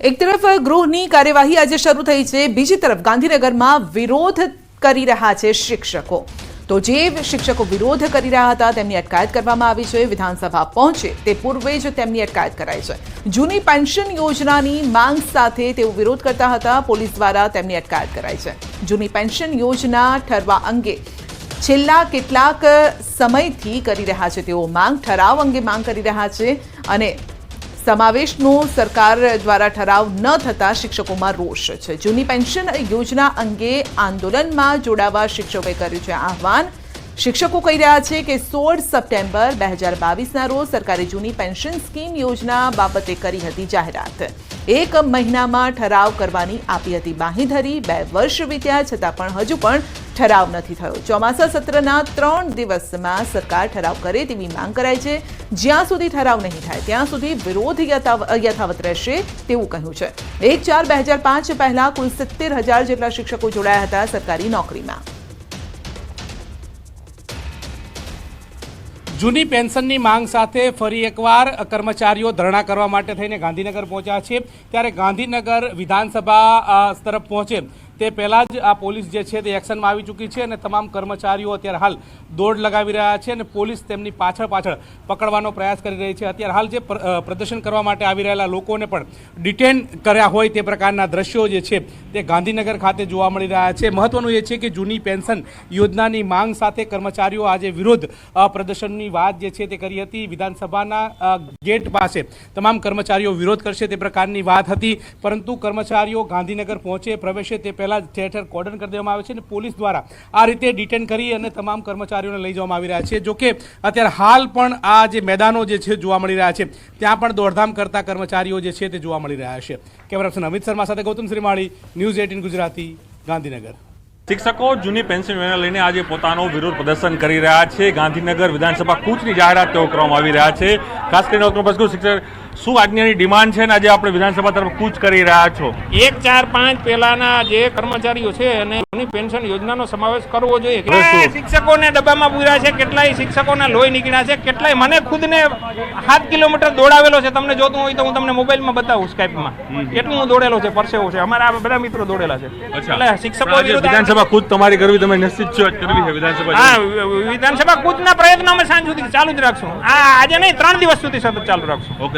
એક તરફ ગૃહની કાર્યવાહી આજે શરૂ થઈ છે, બીજી તરફ ગાંધીનગરમાં વિરોધ કરી રહ્યા છે શિક્ષકો। તો જે શિક્ષકો વિરોધ કરી રહ્યા હતા તેમની અટકાયત કરવામાં આવી છે। વિધાનસભા પહોંચે તે પૂર્વે જ તેમની અટકાયત કરાઈ છે। જૂની પેન્શન યોજનાની માંગ સાથે તેઓ વિરોધ કરતા હતા, પોલીસ દ્વારા તેમની અટકાયત કરાઈ છે। જૂની પેન્શન યોજના ઠરવા અંગે છેલ્લા કેટલાક સમયથી કરી રહ્યા છે તેઓ માંગ, ઠરાવ અંગે માંગ કરી રહ્યા છે અને સમાવેશનો સરકાર દ્વારા ઠરાવ ન થતા શિક્ષકોમાં રોષ છે। જૂની પેન્શન યોજના અંગે આંદોલનમાં જોડાવા શિક્ષકોએ કર્યું છે આહવાન। શિક્ષકો કહી રહ્યા છે કે 16 સપ્ટેમ્બર 2022ના રોજ સરકારે જૂની પેન્શન સ્કીમ યોજના બાબતે કરી હતી જાહેરાત। એક મહિનામાં ઠરાવ કરવાની આપી હતી બાંહેધરી। 2 વર્ષ વીત્યા છતાં પણ હજુ પણ ઠરાવ નથી થયો। ચોમાસા સત્રના 3 દિવસમાં સરકાર ઠરાવ કરે તેવી માંગ કરાઈ છે। જ્યાં સુધી ઠરાવ નહીં થાય ત્યાં સુધી વિરોધ યથાવત રહેશે તેવું કહ્યું છે। 1/4/2005 પહેલા કુલ 70,000 જેટલા શિક્ષકો જોડાયા હતા સરકારી નોકરીમાં। જૂની પેન્શનની માંગ સાથે ફરી એકવાર કર્મચારીઓ ધરણા કરવા માટે થઈને ગાંધીનગર પહોંચ્યા છે। ત્યારે ગાંધીનગર વિધાનસભા તરફ પહોંચે તે પહેલાં જ આ પોલીસ જે છે તે એક્શનમાં આવી ચૂકી છે અને તમામ કર્મચારીઓ અત્યારે હાલ દોડ લગાવી રહ્યા છે અને પોલીસ તેમની પાછળ પકડવાનો પ્રયાસ કરી રહી છે। અત્યારે હાલ જે પ્રદર્શન કરવા માટે આવી રહેલા લોકોને પણ ડિટેન કર્યા હોય તે પ્રકારના દ્રશ્યો જે છે તે ગાંધીનગર ખાતે જોવા મળી રહ્યા છે। મહત્વનું એ છે કે જૂની પેન્શન યોજનાની માંગ સાથે કર્મચારીઓ આજે વિરોધ પ્રદર્શનની વાત જે છે તે કરી હતી। વિધાનસભાના ગેટ પાસે તમામ કર્મચારીઓ વિરોધ કરશે તે પ્રકારની વાત હતી, પરંતુ કર્મચારીઓ ગાંધીનગર પહોંચે પ્રવેશે તે પહેલાં ઠેર ઠેર કોર્ડન કરી દેવામાં આવે છે અને પોલીસ દ્વારા આ રીતે ડિટેન કરી અને તમામ કર્મચારીઓને લઈ જવામાં આવી રહ્યા છે। જોકે અત્યારે હાલ પણ આ જે મેદાનો જે છે જોવા મળી રહ્યા છે ત્યાં પણ દોડધામ કરતા કર્મચારીઓ જે છે તે જોવા મળી રહ્યા છે। કેમેરા પર્સન અમિત શર્મા સાથે ગૌતમ શ્રીમાળી, ન્યૂઝ 18 ગુજરાતી, ગાંધીનગર। શિક્ષકો જૂની પેન્શન યોજના લઈને આજે પોતાનો વિરોધ પ્રદર્શન કરી રહ્યા છે। ગાંધીનગર વિધાનસભા કૂચની જાહેરાત તેઓ કરવામાં આવી રહ્યા છે। ખાસ કરીને શિક્ષક શું આજની ડિમાન્ડ છે ને આજે આપણે વિધાનસભા તરફ કૂચ કરી રહ્યા છો? 1-4-5 પહેલાના જે કર્મચારીઓ છે અને જૂની પેન્શન યોજનાનો સમાવેશ કરવો જોઈએ। કેટલાય શિક્ષકોને ડબ્બામાં પૂર્યા છે, કેટલાય શિક્ષકોના લોહી નીકળ્યા છે, કેટલાય મને ખુદને 7 કિલોમીટર દોડાવેલો છે। તમને જોતું હોય તો હું તમને મોબાઈલમાં બતાવું સ્કાઈપમાં, એટલું હું દોડેલો છે, પરસેવો છે, અમારા બધા મિત્રો દોડેલા છે। એટલે શિક્ષકો વિધાનસભા કૂચ તમારી કરવી, તમે નિશ્ચિત છો કરવી છે વિધાનસભા? હા, વિધાનસભા કૂચના પ્રયત્નો અમે સાંજ સુધી ચાલુ જ રાખશું। આજે નહીં, 3 દિવસ સુધી સતત ચાલુ રાખશું। ઓકે,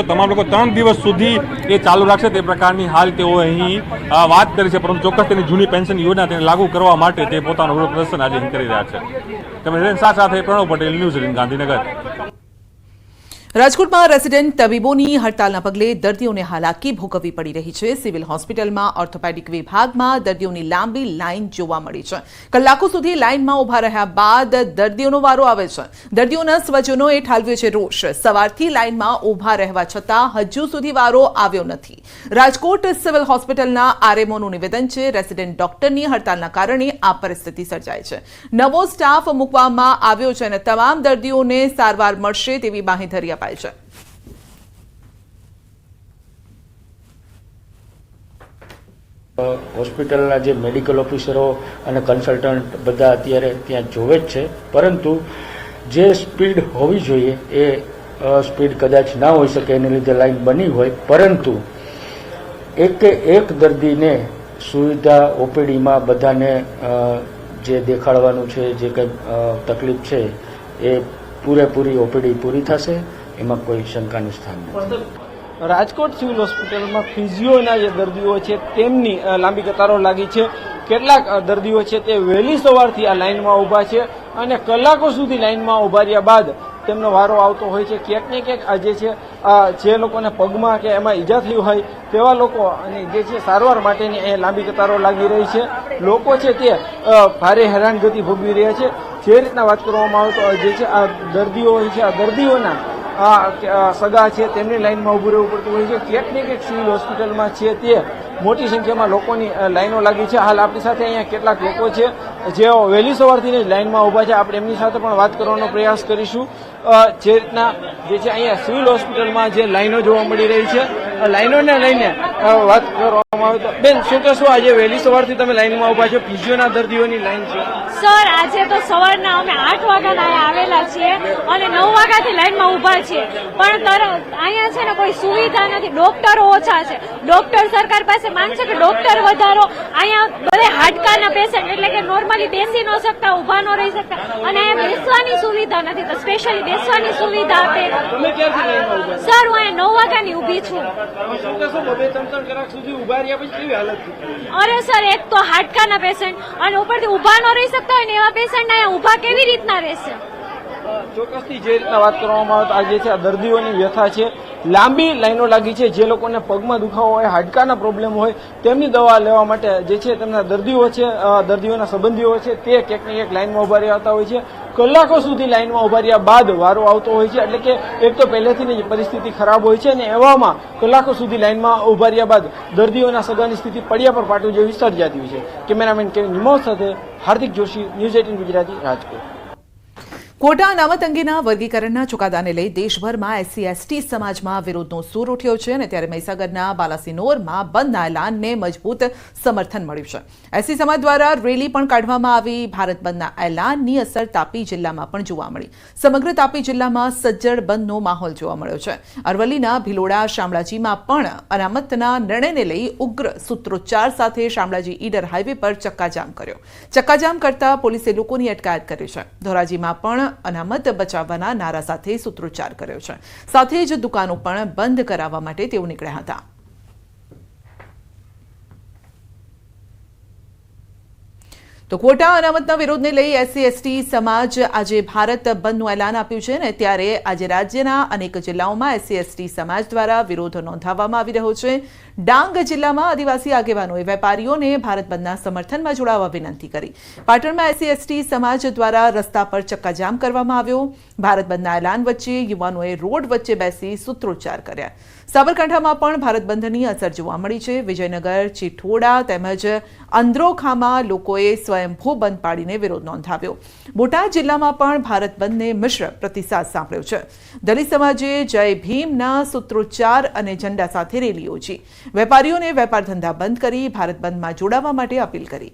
તમામ લોકો 3 દિવસ સુધી એ ચાલુ રાખશે તે પ્રકારની હાલ તેઓ અહીં વાત કરી છે, પરંતુ ચોક્કસ તેની જૂની પેન્શન યોજના તેને લાગુ કરવા માટે તે પોતાનું વિરોધ પ્રદર્શન આજે કરી રહ્યા છે। તમે સાથે પ્રણવ પટેલ, ન્યૂઝ 18 ગાંધીનગર। રાજકોટમાં રેસિડેન્ટ તબીબોની હડતાલના પગલે દર્દીઓને હાલાકી ભોગવવી પડી રહી છે। સિવિલ હોસ્પિટલમાં ઓર્થોપેડિક વિભાગમાં દર્દીઓની લાંબી લાઇન જોવા મળી છે। કલાકો સુધી લાઇનમાં ઉભા રહ્યા બાદ દર્દીઓનો વારો આવે છે। દર્દીઓના સ્વજનોએ ઠાલવ્યો છે રોષ। સવારથી લાઇનમાં ઉભા રહેવા છતાં હજુ સુધી વારો આવ્યો નથી। રાજકોટ સિવિલ હોસ્પિટલના આરએમઓનું નિવેદન છે, રેસિડેન્ટ ડોક્ટરની હડતાલના કારણે આ પરિસ્થિતિ સર્જાય છે। નવો સ્ટાફ મૂકવામાં આવ્યો છે અને તમામ દર્દીઓને સારવાર મળશે તેવી બાંહેધરી અપાઈ છે। હોસ્પિટલના જે મેડિકલ ઓફિસરો અને કન્સલ્ટન્ટ બધા અત્યારે ત્યાં જોવે જ છે, પરંતુ જે સ્પીડ હોવી જોઈએ એ સ્પીડ કદાચ ના હોઈ શકે, એને લીધે લાઈન બની હોય, પરંતુ એક દર્દીને સુવિધા ઓપીડીમાં બધાને જે દેખાડવાનું છે, જે કંઈ તકલીફ છે એ પૂરેપૂરી ઓપીડી પૂરી થશે, એમાં કોઈ શંકાનું સ્થાન નથી। રાજકોટ સિવિલ હોસ્પિટલમાં ફિઝિયોના જે દર્દીઓ છે તેમની લાંબી કતારો લાગી છે। કેટલાક દર્દીઓ છે તે વહેલી સવારથી આ લાઇનમાં ઊભા છે અને કલાકો સુધી લાઇનમાં ઊભા રહ્યા બાદ તેમનો વારો આવતો હોય છે। ક્યાંક ને ક્યાંક આ જે છે જે લોકોને પગમાં કે એમાં ઈજા થઈ હોય તેવા લોકો અને જે છે સારવાર માટેની અહીંયા લાંબી કતારો લાગી રહી છે। લોકો છે તે ભારે હેરાનગતિ ભોગવી રહ્યા છે। જે રીતના વાત કરવામાં આવે તો જે છે આ દર્દીઓ હોય છે, આ દર્દીઓના સગા છે તેમને લાઇનમાં ઊભું રહેવું પડતું હોય છે। ક્યાંક ને ક્યાંક સિવિલ હોસ્પિટલમાં છે તે મોટી સંખ્યામાં લોકોની લાઈનો લાગી છે। હાલ આપણી સાથે અહીંયા કેટલાક લોકો છે જેઓ વહેલી સવારથી લાઇનમાં ઊભા છે, આપણે એમની સાથે પણ વાત કરવાનો પ્રયાસ કરીશું। જે રીતના જે છે અહીંયા સિવિલ હોસ્પિટલમાં જે લાઈનો જોવા મળી રહી છે, લાઈનોને લઈને વાત કરવામાં આવે તો બેન શું કહેશો, આજે વહેલી સવારથી તમે લાઈનમાં ઉભા છો, ફિઝિયોના દર્દીઓની લાઈન છે? સર આજે તો સવારના અમે 8 વાગ્યાના અહીંયા આવેલા છીએ અને 9 વાગ્યાથી લાઈનમાં ઊભા છીએ, પણ અહીંયા છે ને કોઈ સુવિધા નથી, ડોક્ટરો ઓછા છે. ડોક્ટર સરકાર પાસે માંગશે કે ડોક્ટર વધારો. અહીંયા બધે હાડકાના પેશન્ટ એટલે કે નોર્મલી બેસી ન શકતા, ઊભા ન રહી શકતા, અને અહીંયા બેસવાની સુવિધા નથી, તો સ્પેશિયલી બેસવાની સુવિધા આપે. તમે ક્યારથી લાઈનમાં ઉભા છો? સર હું અહીંયા 9 વાગ્યાની ઊભી છું. શું કહેશો, 2-3 કલાક સુધી ઉભા રહ્યા પછી કેવી હાલત થઈ? અરે સર એક તો હાડકાના પેશન્ટ અને ઉપરથી ઊભા ન રહી શકતા હોય ને એવા પેશન્ટ અહીંયા ઊભા કેવી રીતના રહેશે? ચોક્કસથી જે રીતના વાત કરવામાં આવે તો આ જે છે આ દર્દીઓની વ્યથા છે. લાંબી લાઈનો લાગી છે. જે લોકોને પગમાં દુખાવો હોય, હાડકાના પ્રોબ્લેમ હોય, તેમની દવા લેવા માટે જે છે તેમના દર્દીઓ છે, દર્દીઓના સંબંધીઓ છે, તે ક્યાંક ને ક્યાંક લાઈનમાં ઉભા રહેતા હોય છે. કલાકો સુધી લાઈનમાં ઉભા રહ્યા બાદ વારો આવતો હોય છે. એટલે કે એક તો પહેલેથી જ પરિસ્થિતિ ખરાબ હોય છે અને એવામાં કલાકો સુધી લાઈનમાં ઉભા રહ્યા બાદ દર્દીઓના સગાની સ્થિતિ પડ્યા પર પાટું જેવી સર્જાતી હોય છે. કેમેરામેન કેવિન નિમોસ સાથે હાર્દિક જોશી, ન્યૂઝ 18 ગુજરાતી, રાજકોટ. કોટા અનામત અંગેના વર્ગીકરણના ચુકાદાને લઈ દેશભરમાં SC/ST સમાજમાં વિરોધનો સૂર ઉઠ્યો છે અને ત્યારે મહીસાગરના બાલાસિનોરમાં બંધના એલાનને મજબૂત સમર્થન મળ્યું છે. SC સમાજ દ્વારા રેલી પણ કાઢવામાં આવી. ભારત બંધના એલાનની અસર તાપી જિલ્લામાં પણ જોવા મળી. સમગ્ર તાપી જિલ્લામાં સજ્જડ બંધનો માહોલ જોવા મળ્યો છે. અરવલ્લીના ભિલોડા, શામળાજીમાં પણ અનામતના નિર્ણયને લઈ ઉગ્ર સૂત્રોચ્ચાર સાથે શામળાજી ઈડર હાઈવે પર ચક્કાજામ કર્યો. ચક્કાજામ કરતા પોલીસે લોકોની અટકાયત કરી છે. ધોરાજીમાં પણ અનામત બચાવવાના નારા સાથે સૂત્રોચ્ચાર કર્યો છે. સાથે જ દુકાનો પણ બંધ કરાવવા માટે તેઓ નીકળ્યા હતા. તો કોટા અનામતના વિરોધને લઈ SC/ST સમાજ આજે ભારત બંધનું એલાન આપ્યું છે ને ત્યારે આજે રાજ્યના અનેક જિલ્લાઓમાં SC/ST સમાજ દ્વારા વિરોધ નોંધાવવામાં આવી રહ્યો છે. ડાંગ જિલ્લામાં આદિવાસી આગેવાનોએ વેપારીઓને ભારત બંધના સમર્થનમાં જોડાવા વિનંતી કરી. પાટણમાં SC/ST સમાજ દ્વારા રસ્તા પર ચક્કાજામ કરવામાં આવ્યો. ભારત બંધના એલાન વચ્ચે યુવાનોએ રોડ વચ્ચે બેસી સૂત્રોચ્ચાર કર્યા. સાબરકાંઠામાં પણ ભારત બંધની અસર જોવા મળી છે. વિજયનગર, ચિઠોડા તેમજ અંદ્રોખામાં લોકોએ સ્વયંભૂ બંધ પાડીને વિરોધ નોંધાવ્યો. બોટાદ જિલ્લામાં પણ ભારત બંધને મિશ્ર પ્રતિસાદ સાંપડ્યો છે. દલિત સમાજે જય ભીમના સૂત્રોચ્ચાર અને ઝંડા સાથે રેલી યોજી. વેપારીઓને વેપાર ધંધા બંધ કરી ભારત બંધમાં જોડાવા માટે અપીલ કરી.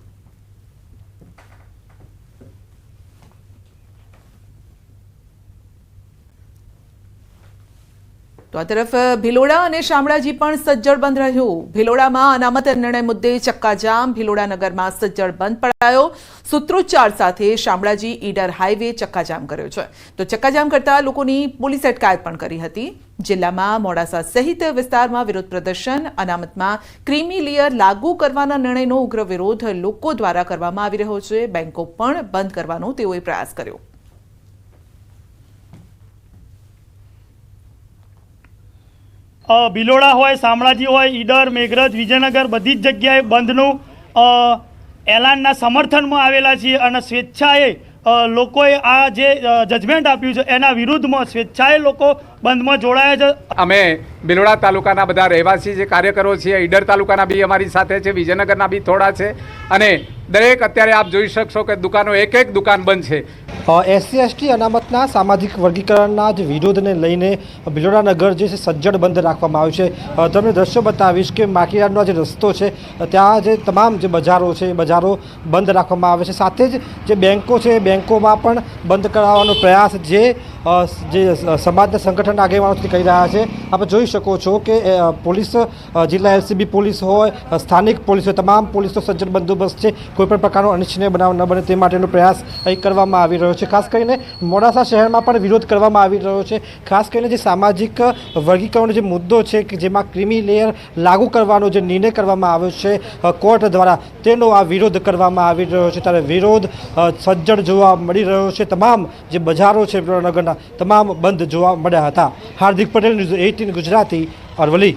તો આ તરફ ભિલોડા અને શામળાજી પણ સજ્જડ બંધ રહ્યું. ભિલોડામાં અનામત નિર્ણય મુદ્દે ચક્કાજામ. ભિલોડા નગરમાં સજ્જડ બંધ પડાયો. સૂત્રોચ્ચાર સાથે શામળાજી ઈડર હાઈવે ચક્કાજામ કર્યો છે. તો ચક્કાજામ કરતા લોકોની પોલીસે અટકાયત પણ કરી હતી. જિલ્લામાં મોડાસા સહિત વિસ્તારમાં વિરોધ પ્રદર્શન. અનામતમાં ક્રીમી લેયર લાગુ કરવાના નિર્ણયનો ઉગ્ર વિરોધ લોકો દ્વારા કરવામાં આવી રહ્યો છે. બેંકો પણ બંધ કરવાનો તેઓએ પ્રયાસ કર્યો. ભિલોડા હોય, શામળાજી હોય, ઈડર, મેઘરજ, વિજયનગર બધી જ જગ્યાએ બંધનું એલાનના સમર્થનમાં આવેલા છીએ અને સ્વેચ્છાએ લોકોએ આ જે જજમેન્ટ આપ્યું છે એના વિરુદ્ધમાં સ્વેચ્છાએ લોકો બંધમાં જોડાયા છે. અમે ભિલોડા તાલુકાના બધા રહેવાસી જે કાર્યકરો છીએ, ઈડર તાલુકાના બી અમારી સાથે છે, વિજયનગરના બી થોડા છે અને દરેક અત્યારે આપ જોઈ શકશો કે દુકાનો એક દુકાન બંધ છે. SC/ST અનામતના સામાજિક વર્ગીકરણના જ વિરોધને લઈને ભિલોડા નગર જે છે સજ્જડ બંધ રાખવામાં આવ્યું છે. તમને દ્રશ્યો બતાવીશ કે માર્કેટયાર્ડનો જે રસ્તો છે ત્યાં જે તમામ જે બજારો છે એ બજારો બંધ રાખવામાં આવે છે. સાથે જ જે બેન્કો છે એ બેન્કોમાં પણ બંધ કરાવવાનો પ્રયાસ જે સમાજના સંગઠન આગેવાનોથી કરી રહ્યા છે. આપણે જોઈ શકો છો કે પોલીસ, જિલ્લા LCB પોલીસ હોય, સ્થાનિક પોલીસ હોય, તમામ પોલીસનો સજ્જડ બંદોબસ્ત છે. કોઈપણ પ્રકારનો અનિચ્છનીય બનાવ ન બને તે માટેનો પ્રયાસ અહીં કરવામાં આવી રહ્યો છે. ખાસ કરીને મોડાસા શહેરમાં પણ વિરોધ કરવામાં આવી રહ્યો છે. ખાસ કરીને જે સામાજિક વર્ગીકરણનો જે મુદ્દો છે કે જેમાં ક્રીમી લેયર લાગુ કરવાનો જે નિર્ણય કરવામાં આવ્યો છે કોર્ટ દ્વારા, તેનો આ વિરોધ કરવામાં આવી રહ્યો છે. ત્યારે વિરોધ સજ્જડ જોવા મળી રહ્યો છે. તમામ જે બજારો છે નગરના તમામ બંધ જોવા મળ્યા હતા. હાર્દિક પટેલ, ન્યૂઝ 18 ગુજરાતી, અરવલ્લી.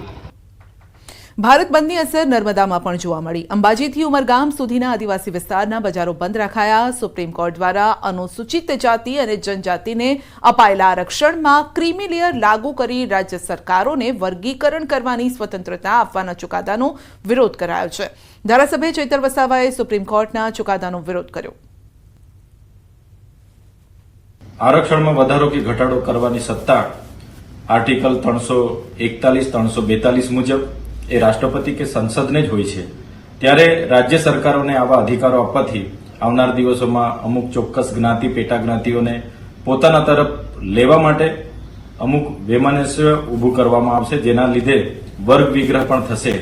ભારત બંધની અસર નર્મદામાં પણ જોવા મળી. અંબાજીથી ઉમરગામ સુધીના આદિવાસી વિસ્તારના બજારો બંધ રખાયા. સુપ્રીમ કોર્ટ દ્વારા અનુસૂચિત જાતિ અને જનજાતિને અપાયેલા આરક્ષણમાં ક્રીમી લેયર લાગુ કરી રાજ્ય સરકારોને વર્ગીકરણ કરવાની સ્વતંત્રતા આપવાના ચુકાદાનો વિરોધ કરાયો છે. ધારાસભ્ય ચૈતર વસાવાએ સુપ્રીમ કોર્ટના ચુકાદાનો વિરોધ કર્યો. આરક્ષણમાં વધારો કે ઘટાડો કરવાની સત્તા આર્ટિકલ 341, 342 મુજબ એ રાષ્ટ્રપતિ કે સંસદને જ હોય છે, ત્યારે રાજ્ય સરકારોને આવા અધિકારો આપવાથી આવનાર દિવસોમાં અમુક ચોક્કસ જ્ઞાતિ પેટા જ્ઞાતિઓને પોતાના તરફ લેવા માટે અમુક વૈમનસ્ય ઊભું કરવામાં આવશે, જેના લીધે વર્ગ વિગ્રહ પણ થશે.